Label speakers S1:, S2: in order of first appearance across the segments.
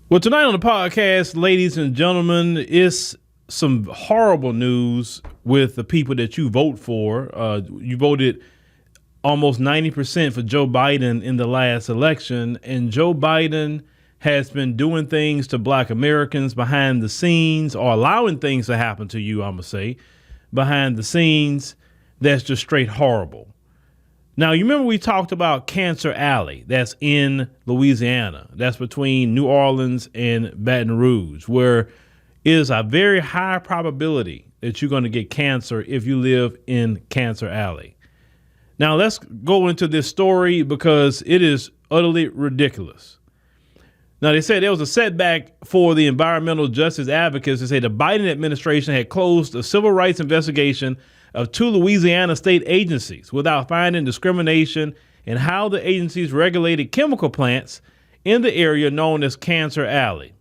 S1: Well, tonight on the podcast, ladies and gentlemen, it's some horrible news with the people that you vote for. You voted almost 90% for Joe Biden in the last election, and Joe Biden has been doing things to Black Americans behind the scenes, or allowing things to happen to you, I'm going to say, behind the scenes that's just straight horrible. Now, you remember we talked about Cancer Alley, that's in Louisiana. That's between New Orleans and Baton Rouge, where it is a very high probability that you're going to get cancer if you live in Cancer Alley. Now, let's go into this story because it is utterly ridiculous. Now, they said there was a setback for the environmental justice advocates. They say the Biden administration had closed a civil rights investigation of two Louisiana state agencies without finding discrimination in how the agencies regulated chemical plants in the area known as Cancer Alley.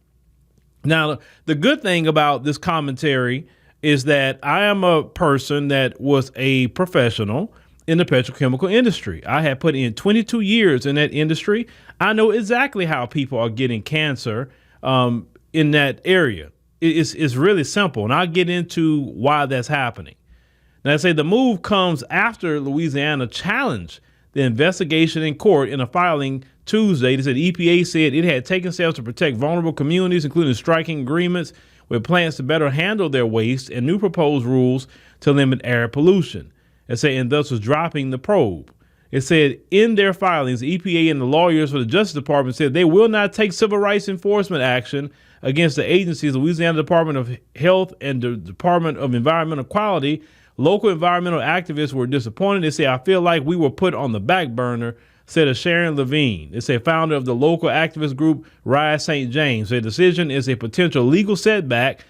S1: Now, the good thing about this commentary is that I am a person that was a professional in the petrochemical industry. I had put in 22 years in that industry. I know exactly how people are getting cancer in that area. It's really simple, and I'll get into why that's happening. Now, I say the move comes after Louisiana challenged the investigation in court in a filing Tuesday. They said EPA said it had taken steps to protect vulnerable communities, including striking agreements with plants to better handle their waste and new proposed rules to limit air pollution. They say, and thus was dropping the probe. It said in their filings, the EPA and the lawyers for the Justice Department said they will not take civil rights enforcement action against the agencies, Louisiana Department of Health and the Department of Environmental Quality. Local environmental activists were disappointed. They say, I feel like we were put on the back burner, said a Sharon Levine. They say founder of the local activist group Rise St. James. Their decision is a potential legal setback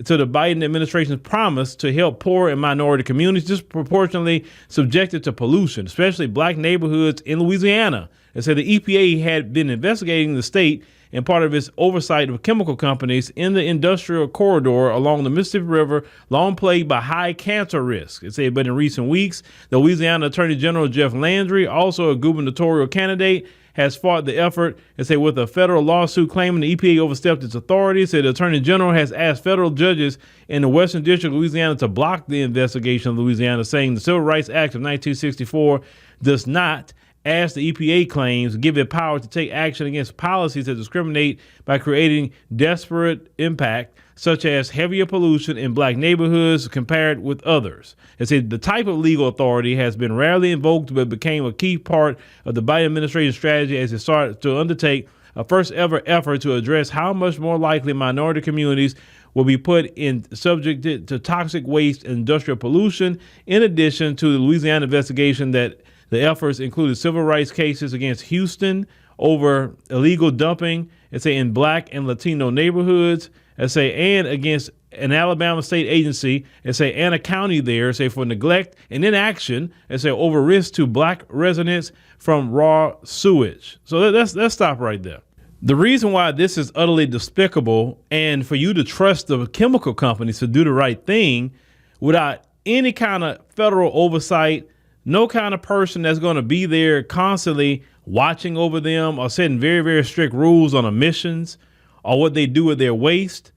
S1: to the Biden administration's promise to help poor and minority communities disproportionately subjected to pollution, especially Black neighborhoods in Louisiana. They said the EPA had been investigating the state and part of its oversight of chemical companies in the industrial corridor along the Mississippi River, long plagued by high cancer risk. It said, but in recent weeks, the Louisiana Attorney General Jeff Landry, also a gubernatorial candidate, has fought the effort, and say with a federal lawsuit claiming the EPA overstepped its authority. Said the Attorney General has asked federal judges in the Western District of Louisiana to block the investigation of Louisiana, saying the Civil Rights Act of 1964 does not, as the EPA claims, give it power to take action against policies that discriminate by creating disparate impact, such as heavier pollution in Black neighborhoods compared with others. It said the type of legal authority has been rarely invoked, but became a key part of the Biden administration's strategy as it started to undertake a first ever effort to address how much more likely minority communities will be put in subjected to toxic waste and industrial pollution. In addition to the Louisiana investigation, that the efforts included civil rights cases against Houston over illegal dumping, in Black and Latino neighborhoods, and against an Alabama state agency, and a county there, for neglect and inaction, over risk to Black residents from raw sewage. So let's stop right there. The reason why this is utterly despicable, and for you to trust the chemical companies to do the right thing without any kind of federal oversight, no kind of person that's going to be there constantly watching over them or setting very, very strict rules on emissions or what they do with their waste,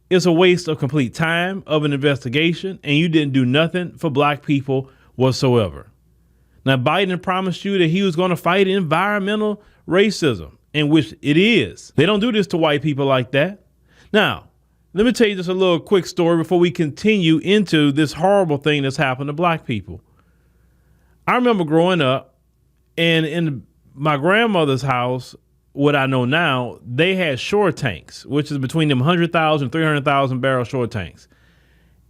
S1: is a waste of complete time of an investigation, and you didn't do nothing for Black people whatsoever. Now, Biden promised you that he was going to fight environmental racism, in which it is. They don't do this to white people like that. Now, let me tell you just a little quick story before we continue into this horrible thing that's happened to Black people. I remember growing up, and in my grandmother's house, what I know now, they had shore tanks, which is between them 100,000, 300,000 barrel shore tanks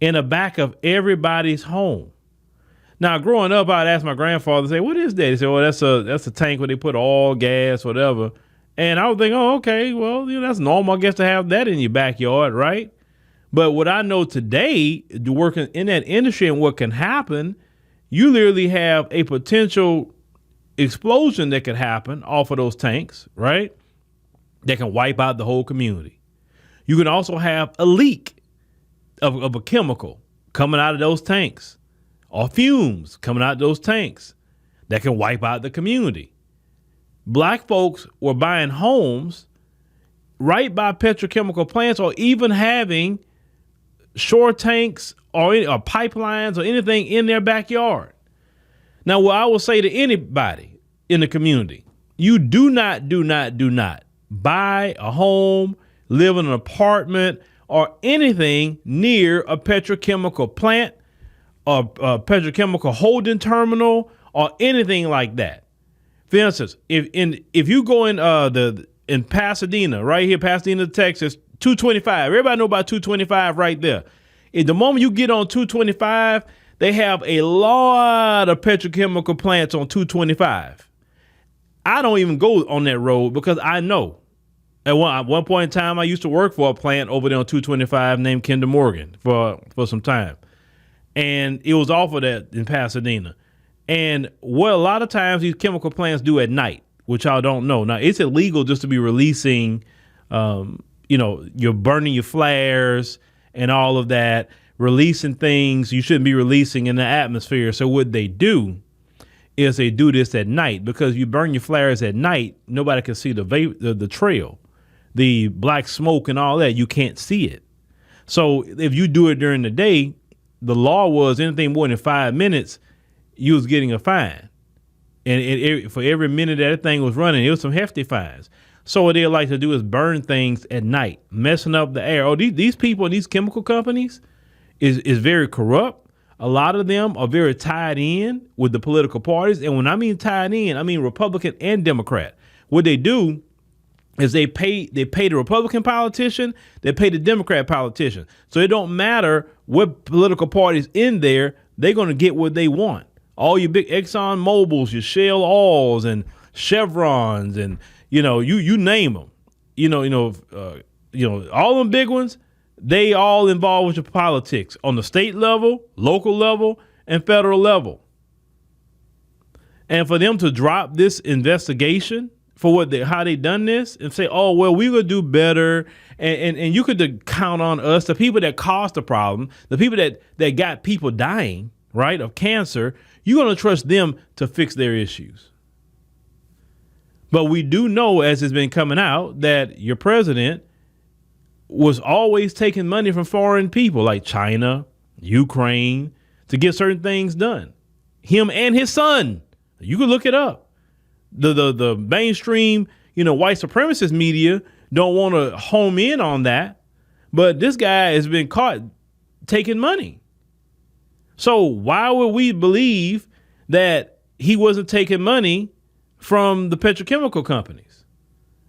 S1: in the back of everybody's home. Now, growing up, I'd ask my grandfather, say, what is that? He said, well, that's a tank where they put oil, gas, whatever. And I would think, oh, okay, well, that's normal, I guess, to have that in your backyard, right? But what I know today, working in that industry and what can happen, you literally have a potential explosion that could happen off of those tanks, right? That can wipe out the whole community. You can also have a leak of a chemical coming out of those tanks, or fumes coming out of those tanks that can wipe out the community. Black folks were buying homes right by petrochemical plants, or even having shore tanks or pipelines or anything in their backyard. Now, what I will say to anybody in the community, you do not buy a home, live in an apartment, or anything near a petrochemical plant or a petrochemical holding terminal or anything like that. For instance, if you go in Pasadena, right here, Pasadena, Texas, 225. Everybody know about 225 right there. At the moment you get on 225, they have a lot of petrochemical plants on 225. I don't even go on that road because I know. At one point in time, I used to work for a plant over there on 225 named Kinder Morgan for some time. And it was off of that in Pasadena. And what a lot of times these chemical plants do at night, which y'all don't know. Now, it's illegal just to be releasing, you're burning your flares and all of that, releasing things you shouldn't be releasing in the atmosphere. So what they do is they do this at night, because you burn your flares at night, nobody can see the trail, the black smoke and all that. You can't see it. So if you do it during the day, the law was anything more than 5 minutes, you was getting a fine. And for every minute that thing was running, it was some hefty fines. So what they like to do is burn things at night, messing up the air. Oh, these people in these chemical companies is very corrupt. A lot of them are very tied in with the political parties. And when I mean tied in, I mean Republican and Democrat. What they do is they pay the Republican politician, they pay the Democrat politician. So it don't matter what political party's in there, they're going to get what they want. All your big Exxon Mobils, your Shell Oils and Chevrons, and you name them. All them big ones, they all involved with your politics on the state level, local level, and federal level. And for them to drop this investigation for how they done this and say, oh, well, we will do better. And you could count on us, the people that caused the problem, the people that got people dying, right, of cancer. You're going to trust them to fix their issues. But we do know, as it's been coming out, that your president was always taking money from foreign people like China, Ukraine, to get certain things done. Him and his son. You can look it up. The mainstream, white supremacist media don't want to home in on that. But this guy has been caught taking money. So why would we believe that he wasn't taking money from the petrochemical companies?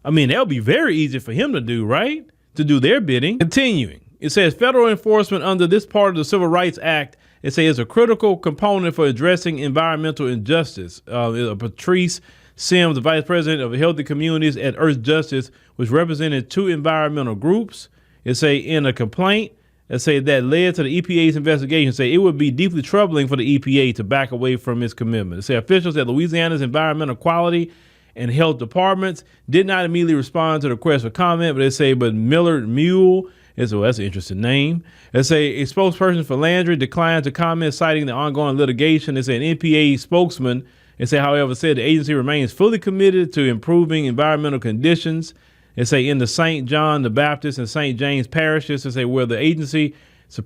S1: I mean, that would be very easy for him to do, right? To do their bidding. Continuing, it says federal enforcement under this part of the Civil Rights Act, it says, is a critical component for addressing environmental injustice. Patrice Sims, the vice president of Healthy Communities at Earth Justice, which represented two environmental groups, it say in a complaint, it say that led to the EPA's investigation, say it would be deeply troubling for the EPA to back away from its commitment. It say officials at Louisiana's Environmental Quality and Health Departments did not immediately respond to the request for comment, but they say, but Millard Mule, that's an interesting name. They say a spokesperson for Landry declined to comment, citing the ongoing litigation. They say an EPA spokesman, they say, however, said the agency remains fully committed to improving environmental conditions. They say in the St. John the Baptist and St. James parishes, they say where the agency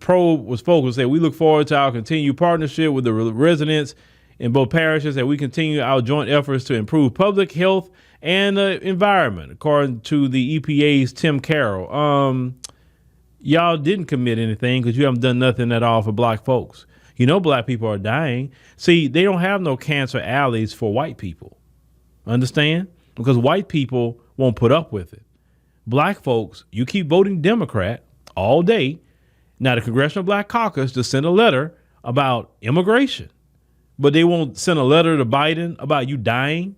S1: probe was focused, they say we look forward to our continued partnership with the residents in both parishes, that we continue our joint efforts to improve public health and the environment, according to the EPA's Tim Carroll. Y'all didn't commit anything because you haven't done nothing at all for black folks. Black people are dying. See, they don't have no cancer alleys for white people. Understand? Because white people won't put up with it. Black folks, you keep voting Democrat all day. Now, the Congressional Black Caucus just sent a letter about immigration, but they won't send a letter to Biden about you dying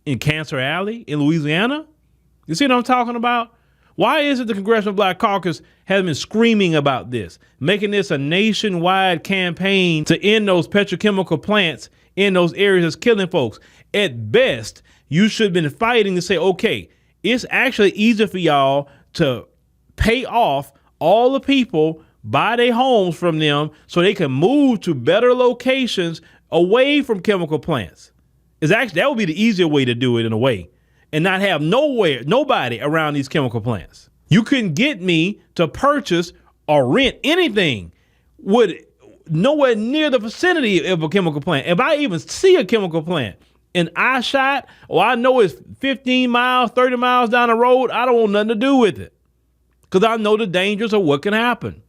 S1: in Cancer Alley in Louisiana. You see what I'm talking about? Why is it the Congressional Black Caucus has been screaming about this, making this a nationwide campaign to end those petrochemical plants in those areas that's killing folks? At best, you should have been fighting to say, okay, it's actually easier for y'all to pay off all the people, buy their homes from them so they can move to better locations away from chemical plants. That would be the easier way to do it in a way. and not have nobody around these chemical plants. You couldn't get me to purchase or rent anything with nowhere near the vicinity of a chemical plant. If I even see a chemical plant in eyeshot, or I know it's 15 miles, 30 miles down the road, I don't want nothing to do with it because I know the dangers of what can happen.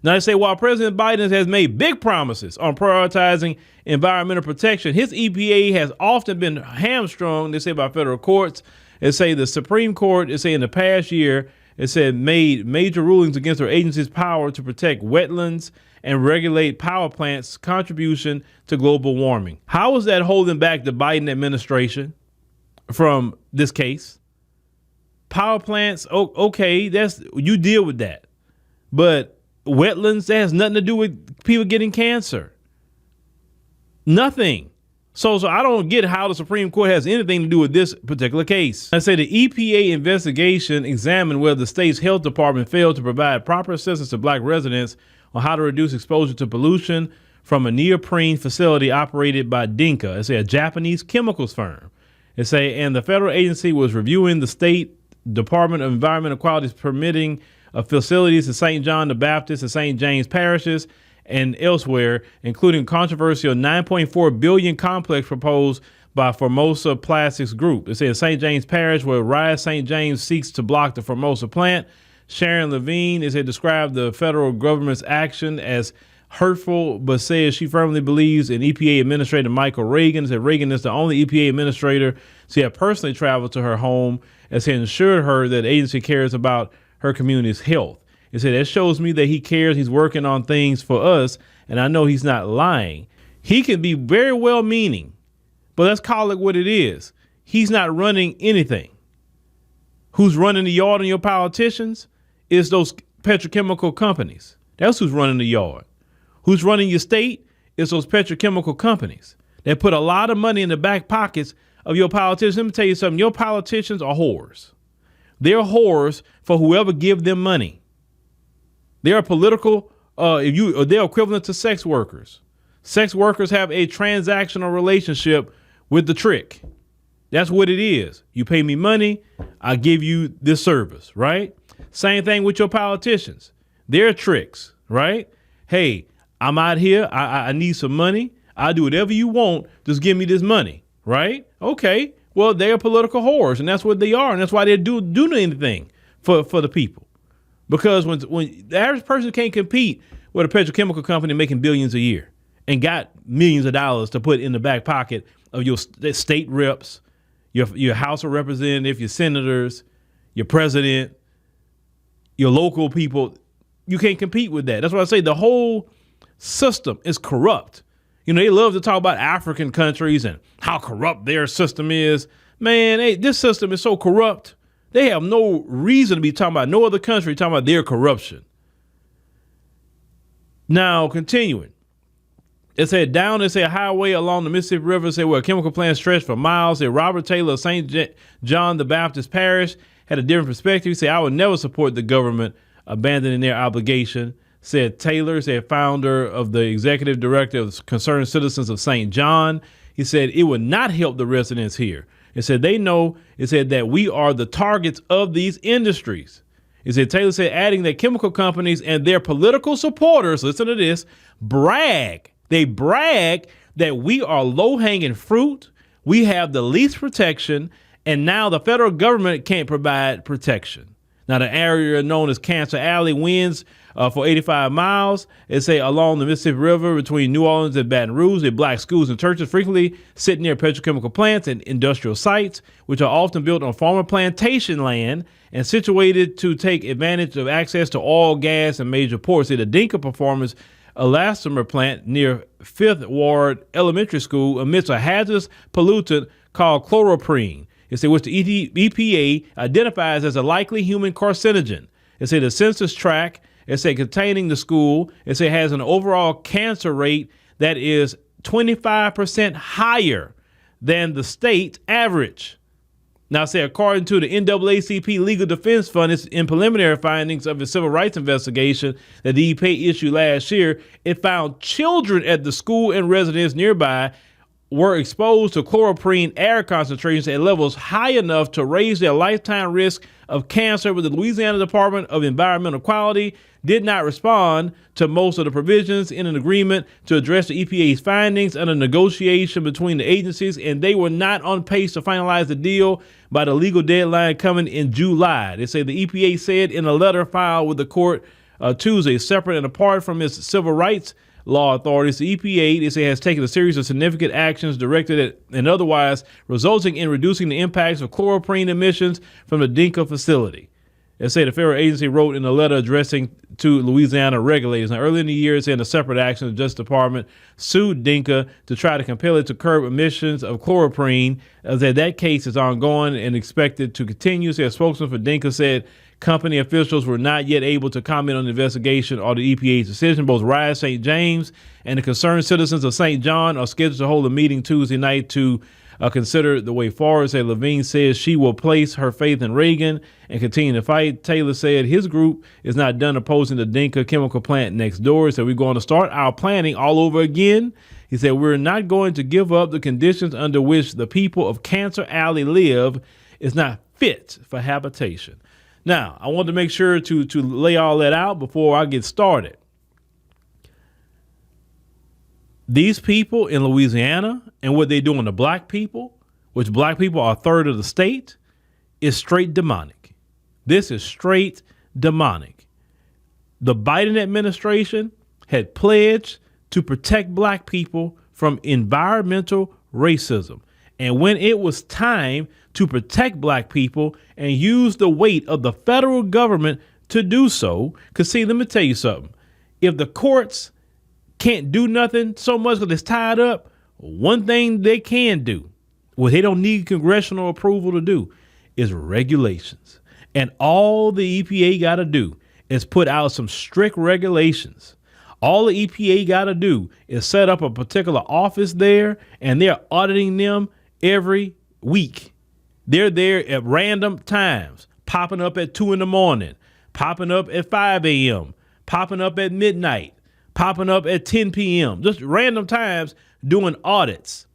S1: Now they say while President Biden has made big promises on prioritizing environmental protection, his EPA has often been hamstrung, they say, by federal courts. They say the Supreme Court, they say in the past year, it said made major rulings against their agency's power to protect wetlands and regulate power plants' contribution to global warming. How is that holding back the Biden administration from this case? Power plants, okay, you deal with that. But wetlands, that has nothing to do with people getting cancer. Nothing. So I don't get how the Supreme Court has anything to do with this particular case. I say the EPA investigation examined whether the state's health department failed to provide proper assistance to black residents on how to reduce exposure to pollution from a neoprene facility operated by Dinka, it's a Japanese chemicals firm. And the federal agency was reviewing the state Department of Environmental Quality's permitting of facilities in St. John the Baptist and St. James parishes and elsewhere, including controversial $9.4 billion complex proposed by Formosa Plastics Group. It says St. James Parish, where Rise St. James seeks to block the Formosa plant. Sharon Levine described the federal government's action as hurtful, but says she firmly believes in EPA Administrator Michael Reagan. Said Reagan is the only EPA administrator she had personally traveled to her home and has assured her that the agency cares about her community's health. It said, that shows me that he cares. He's working on things for us. And I know he's not lying. He can be very well meaning, but let's call it what it is. He's not running anything. Who's running the yard on your politicians is those petrochemical companies. That's who's running the yard. Who's running your state is those petrochemical companies that put a lot of money in the back pockets of your politicians. Let me tell you something. Your politicians are whores. They're whores for whoever give them money. They're political. They're equivalent to sex workers. Sex workers have a transactional relationship with the trick. That's what it is. You pay me money, I give you this service, right? Same thing with your politicians. They're tricks, right? Hey, I'm out here. I need some money. I'll do whatever you want. Just give me this money, right? Okay. Well, they're political whores, and that's what they are, and that's why they do anything for the people. Because when the average person can't compete with a petrochemical company making billions a year and got millions of dollars to put in the back pocket of your state reps, your House of Representatives, your senators, your president, your local people, you can't compete with that. That's why I say the whole system is corrupt. You know, they love to talk about African countries and how corrupt their system is. Man, this system is so corrupt. They have no reason to be talking about no other country talking about their corruption. Now, continuing. It said a highway along the Mississippi River, where a chemical plant stretched for miles. Robert Taylor of St. John the Baptist Parish had a different perspective. He said, I would never support the government abandoning their obligation. Said Taylor, founder of the executive director of Concerned Citizens of St. John. He said it would not help the residents here. It said they know, that we are the targets of these industries. Taylor said, adding that chemical companies and their political supporters, listen to this, brag. They brag that we are low-hanging fruit. We have the least protection, and now the federal government can't provide protection. Now, the area known as Cancer Alley winds for 85 miles. Along the Mississippi River between New Orleans and Baton Rouge, the black schools and churches frequently sit near petrochemical plants and industrial sites, which are often built on former plantation land and situated to take advantage of access to oil, gas, and major ports. The Dinka Performance elastomer plant near 5th Ward Elementary School emits a hazardous pollutant called chloroprene. Which the EPA identifies as a likely human carcinogen. The census tract, containing the school, has an overall cancer rate that is 25% higher than the state average. Now, according to the NAACP Legal Defense Fund, it's in preliminary findings of a civil rights investigation that the EPA issued last year, it found children at the school and residents nearby were exposed to chloroprene air concentrations at levels high enough to raise their lifetime risk of cancer, but the Louisiana Department of Environmental Quality did not respond to most of the provisions in an agreement to address the EPA's findings under negotiation between the agencies, and they were not on pace to finalize the deal by the legal deadline coming in July. They say the EPA said in a letter filed with the court Tuesday, separate and apart from its civil rights law authorities, the EPA, they say, has taken a series of significant actions directed at and otherwise resulting in reducing the impacts of chloroprene emissions from the Dinka facility. They say the federal agency wrote in a letter addressing to Louisiana regulators. Now, earlier in the year, it said in a separate action, the Justice Department sued Dinka to try to compel it to curb emissions of chloroprene. That case is ongoing and expected to continue. So a spokesman for Dinka said company officials were not yet able to comment on the investigation or the EPA's decision. Both Rise St. James and the concerned citizens of St. John are scheduled to hold a meeting Tuesday night to consider the way forward. Say Levine says she will place her faith in Reagan and continue to fight. Taylor said his group is not done opposing the Dinka chemical plant next door. He said we're going to start our planning all over again. He said we're not going to give up. The conditions under which the people of Cancer Alley live is not fit for habitation. Now, I want to make sure to lay all that out before I get started. These people in Louisiana and what they doing to black people, which black people are a third of the state, is straight demonic. This is straight demonic. The Biden administration had pledged to protect black people from environmental racism. And when it was time to protect black people and use the weight of the federal government to do so, because see, let me tell you something. If the courts can't do nothing so much because it's tied up, one thing they can do, what they don't need congressional approval to do, is regulations. And all the EPA got to do is put out some strict regulations. All the EPA got to do is set up a particular office there, and they're auditing them every week. They're there at random times, popping up at 2 a.m, popping up at 5 a.m, popping up at midnight, popping up at 10 p.m, just random times doing audits,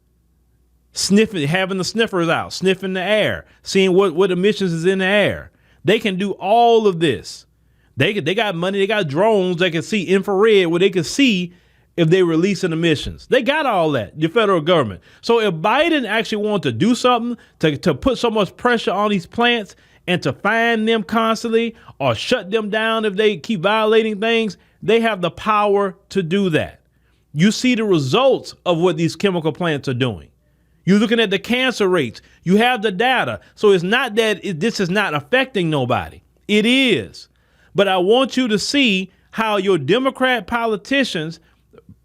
S1: sniffing, having the sniffers out, sniffing the air, seeing what emissions is in the air. They can do all of this. They got money. They got drones that can see infrared where they can see if they release emissions. They got all that, the federal government. So if Biden actually wanted to do something to put so much pressure on these plants and to fine them constantly or shut them down if they keep violating things, they have the power to do that. You see the results of what these chemical plants are doing. You're looking at the cancer rates. You have the data. So it's not that this is not affecting nobody. It is. But I want you to see how your Democrat politicians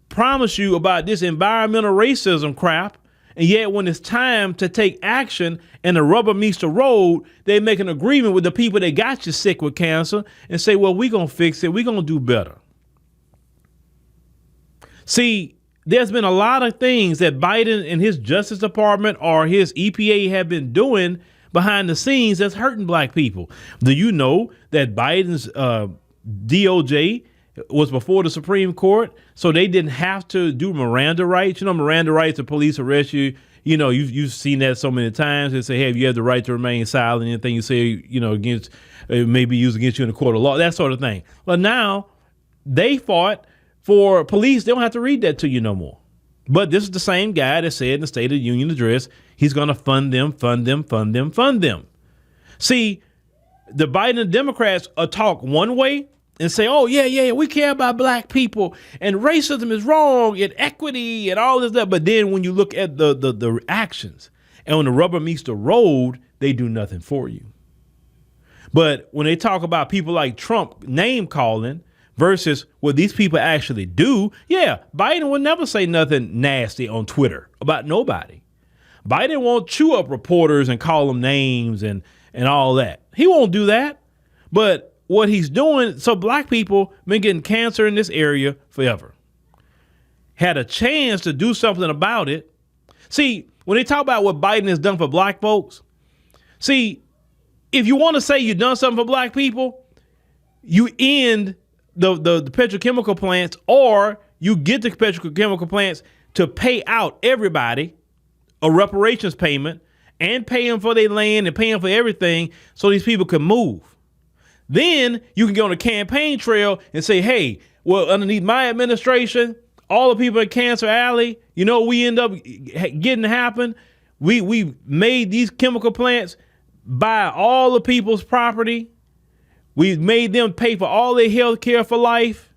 S1: promise you about this environmental racism crap, and yet when it's time to take action and the rubber meets the road, they make an agreement with the people that got you sick with cancer and say, well, we're going to fix it. We're going to do better. See, there's been a lot of things that Biden and his Justice Department or his EPA have been doing behind the scenes that's hurting black people. Do you know that Biden's DOJ was before the Supreme Court, so they didn't have to do Miranda rights? You know, Miranda rights, the police arrest you. You know, you've seen that so many times. They say, hey, you have the right to remain silent. Anything you say, you know, against may be used against you in the court of law, that sort of thing. But now they fought for police. They don't have to read that to you no more. But this is the same guy that said in the State of the Union address, he's going to fund them. See, the Biden Democrats talk one way and say, oh, yeah, we care about black people and racism is wrong and equity and all this stuff. But then when you look at the actions and when the rubber meets the road, they do nothing for you. But when they talk about people like Trump name calling versus what these people actually do, yeah, Biden would never say nothing nasty on Twitter about nobody. Biden won't chew up reporters and call them names and all that. He won't do that. But what he's doing, so black people been getting cancer in this area forever. Had a chance to do something about it. See, when they talk about what Biden has done for black folks, see, if you want to say you've done something for black people, you end the petrochemical plants, or you get the petrochemical plants to pay out everybody a reparations payment and paying for their land and paying for everything so these people can move. Then you can get on a campaign trail and say, hey, well, underneath my administration, all the people in Cancer Alley, you know, we end up getting to happen. We made these chemical plants buy all the people's property. We made them pay for all their health care for life.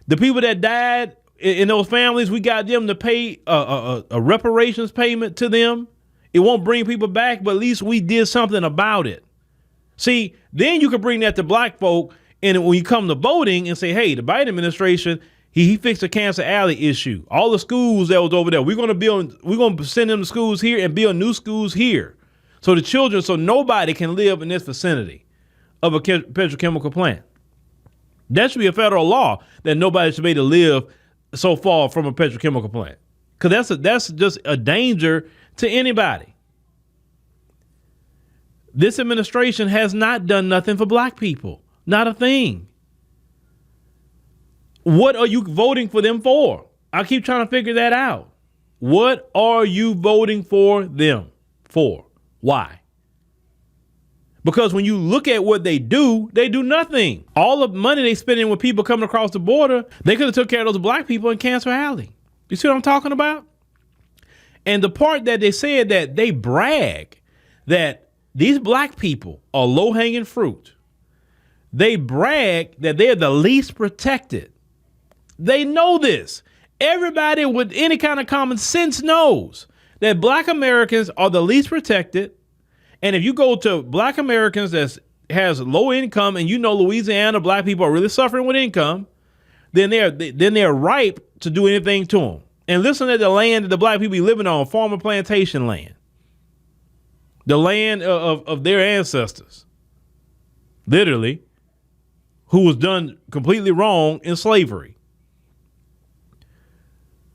S1: The people that died in those families, we got them to pay a reparations payment to them. It won't bring people back, but at least we did something about it. See, then you can bring that to black folk, and when you come to voting and say, hey, the Biden administration, he fixed the Cancer Alley issue. All the schools that was over there, we're going to send them to schools here and build new schools here. So the children, so nobody can live in this vicinity of a petrochemical plant. That should be a federal law that nobody should be able to live so far from a petrochemical plant. Because that's just a danger to anybody. This administration has not done nothing for black people. Not a thing. What are you voting for them for? I keep trying to figure that out. What are you voting for them for? Why? Because when you look at what they do nothing. All the money they spending with people coming across the border, they could have took care of those black people in Cancer Alley. You see what I'm talking about? And the part that they said that they brag that these black people are low-hanging fruit. They brag that they're the least protected. They know this. Everybody with any kind of common sense knows that black Americans are the least protected. And if you go to black Americans that has low income, and you know Louisiana, black people are really suffering with income, then they're ripe to do anything to them. And listen to the land that the black people be living on, farmer plantation land. The land of their ancestors, literally, who was done completely wrong in slavery.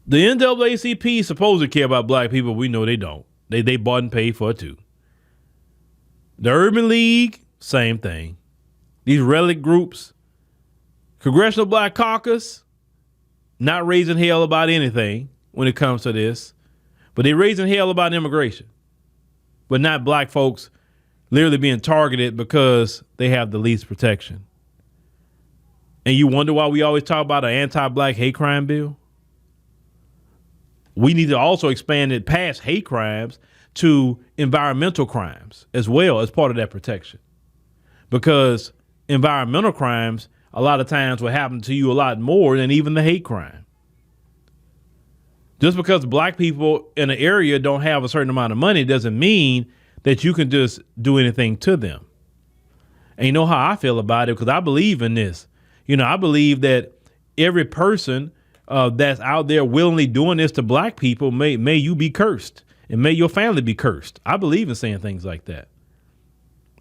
S1: The NAACP supposedly care about black people. We know they don't. They bought and paid for it too. The Urban League, same thing. These relic groups, Congressional Black Caucus, not raising hell about anything when it comes to this, but they're raising hell about immigration, but not black folks literally being targeted because they have the least protection. And you wonder why we always talk about an anti-black hate crime bill? We need to also expand it past hate crimes to environmental crimes as well as part of that protection. Because environmental crimes, a lot of times, will happen to you a lot more than even the hate crime. Just because black people in an area don't have a certain amount of money doesn't mean that you can just do anything to them. And you know how I feel about it, because I believe in this. You know, I believe that every person that's out there willingly doing this to black people, may you be cursed, and may your family be cursed. I believe in saying things like that.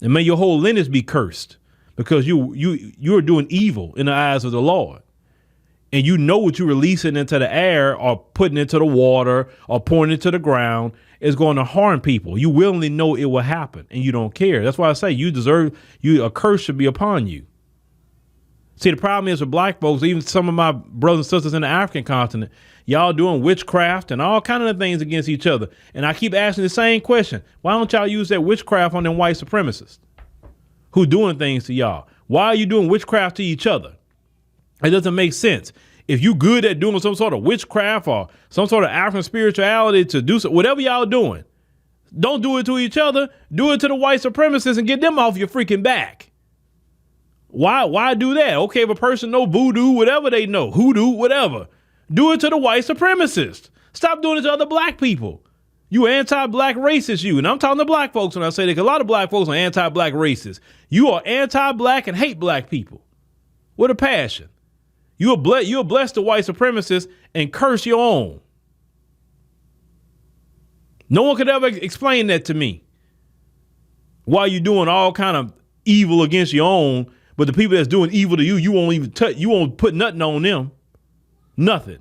S1: And may your whole lineage be cursed, because you're doing evil in the eyes of the Lord. And you know what you're releasing into the air or putting into the water or pouring into the ground is going to harm people. You willingly know it will happen, and you don't care. That's why I say a curse should be upon you. See, the problem is with black folks, even some of my brothers and sisters in the African continent, y'all doing witchcraft and all kinds of things against each other. And I keep asking the same question. Why don't y'all use that witchcraft on them white supremacists who doing things to y'all? Why are you doing witchcraft to each other? It doesn't make sense. If you good at doing some sort of witchcraft or some sort of African spirituality to do so, whatever y'all doing, don't do it to each other. Do it to the white supremacists and get them off your freaking back. Why do that? Okay, if a person know voodoo, whatever they know, hoodoo, whatever, do it to the white supremacists. Stop doing it to other black people. You anti-black racist, you. And I'm talking to black folks when I say that, 'cause a lot of black folks are anti-black racists. You are anti-black and hate black people with a passion. You'll bless the white supremacists and curse your own. No one could ever explain that to me. Why you doing all kind of evil against your own, but the people that's doing evil to you, you won't even touch. You won't put nothing on them. Nothing.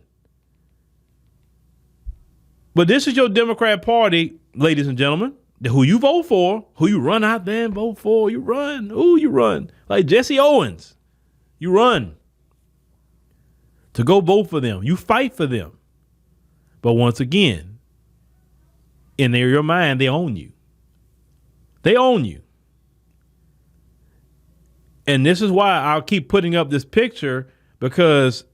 S1: But this is your Democrat Party, ladies and gentlemen. Who you vote for, who you run out there and vote for, you run. Who you run. Like Jesse Owens. You run to go vote for them. You fight for them. But once again, in your mind, they own you. They own you. And this is why I'll keep putting up this picture, because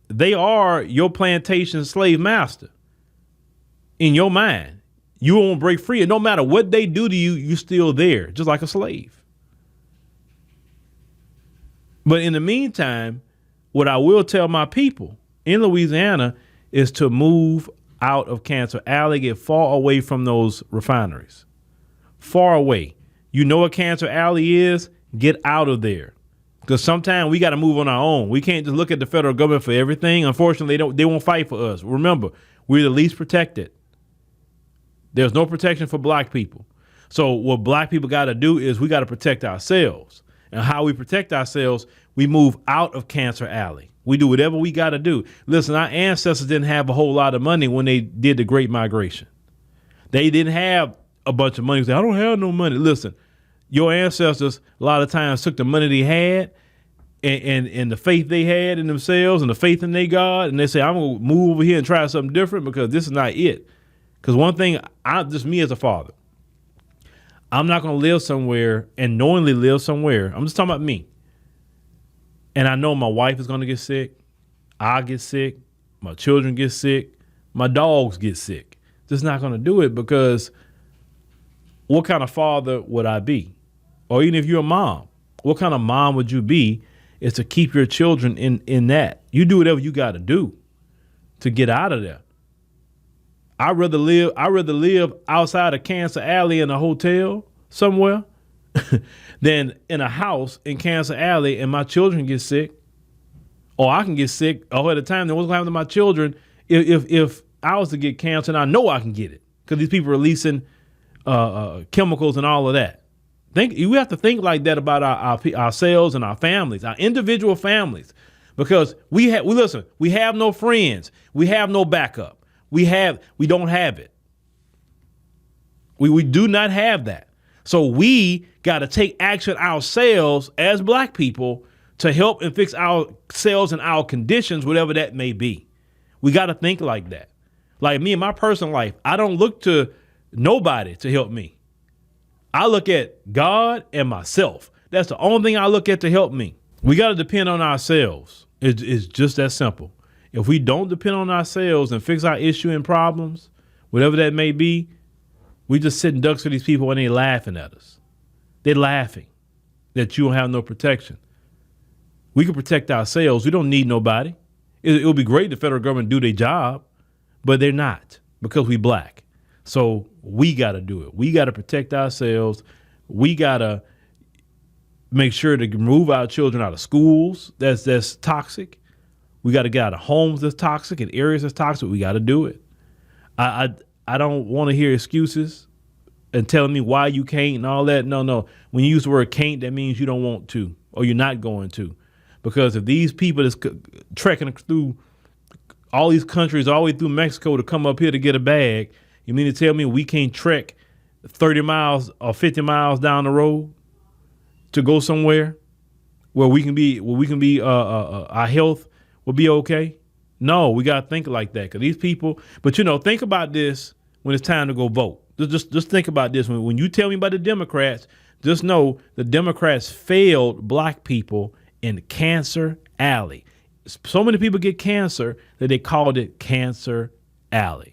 S1: they are your plantation slave master in your mind. You won't break free. And no matter what they do to you, you're still there, just like a slave. But in the meantime, what I will tell my people in Louisiana is to move out of Cancer Alley, get far away from those refineries. Far away. You know what Cancer Alley is? Get out of there. Because sometimes we got to move on our own. We can't just look at the federal government for everything. Unfortunately, they won't fight for us. Remember, we're the least protected. There's no protection for black people. So what black people got to do is we got to protect ourselves. And how we protect ourselves, we move out of Cancer Alley. We do whatever we got to do. Listen, our ancestors didn't have a whole lot of money when they did the Great Migration. They didn't have a bunch of money. Say, I don't have no money. Listen, your ancestors a lot of times took the money they had and the faith they had in themselves and the faith in their God, and they say, I'm going to move over here and try something different because this is not it. Because one thing, just me as a father, I'm not going to live somewhere and knowingly live somewhere. I'm just talking about me. And I know my wife is going to get sick. I get sick. My children get sick. My dogs get sick. Just not going to do it, because what kind of father would I be? Or even if you're a mom, what kind of mom would you be? Is to keep your children in that. You do whatever you got to do to get out of there. I'd rather live outside of Cancer Alley in a hotel somewhere than in a house in Cancer Alley and my children get sick, or I can get sick. Or at the time, then what's going to happen to my children if I was to get cancer, and I know I can get it because these people are releasing chemicals and all of that. We have to think like that about ourselves and our families, our individual families, because we have no friends, we have no backup, we don't have it. We do not have that. So we got to take action ourselves as black people to help and fix ourselves and our conditions, whatever that may be. We got to think like that. Like me in my personal life, I don't look to nobody to help me. I look at God and myself. That's the only thing I look at to help me. We got to depend on ourselves. It's just that simple. If we don't depend on ourselves and fix our issue and problems, whatever that may be, we just sitting ducks for these people and they laughing at us. They're laughing that you don't have no protection. We can protect ourselves. We don't need nobody. It would be great if the federal government do their job, but they're not, because we black. So we got to do it. We got to protect ourselves. We got to make sure to remove our children out of schools that's toxic. We got to get out of homes that's toxic and areas that's toxic. We got to do it. I don't want to hear excuses and telling me why you can't and all that. No. When you use the word can't, that means you don't want to, or you're not going to. Because if these people that's trekking through all these countries, all the way through Mexico to come up here to get a bag, you mean to tell me we can't trek 30 miles or 50 miles down the road to go somewhere where we can be our health will be okay? No, we got to think like that, because these people, but think about this when it's time to go vote. Just think about this. When you tell me about the Democrats, just know the Democrats failed black people in Cancer Alley. So many people get cancer that they called it Cancer Alley.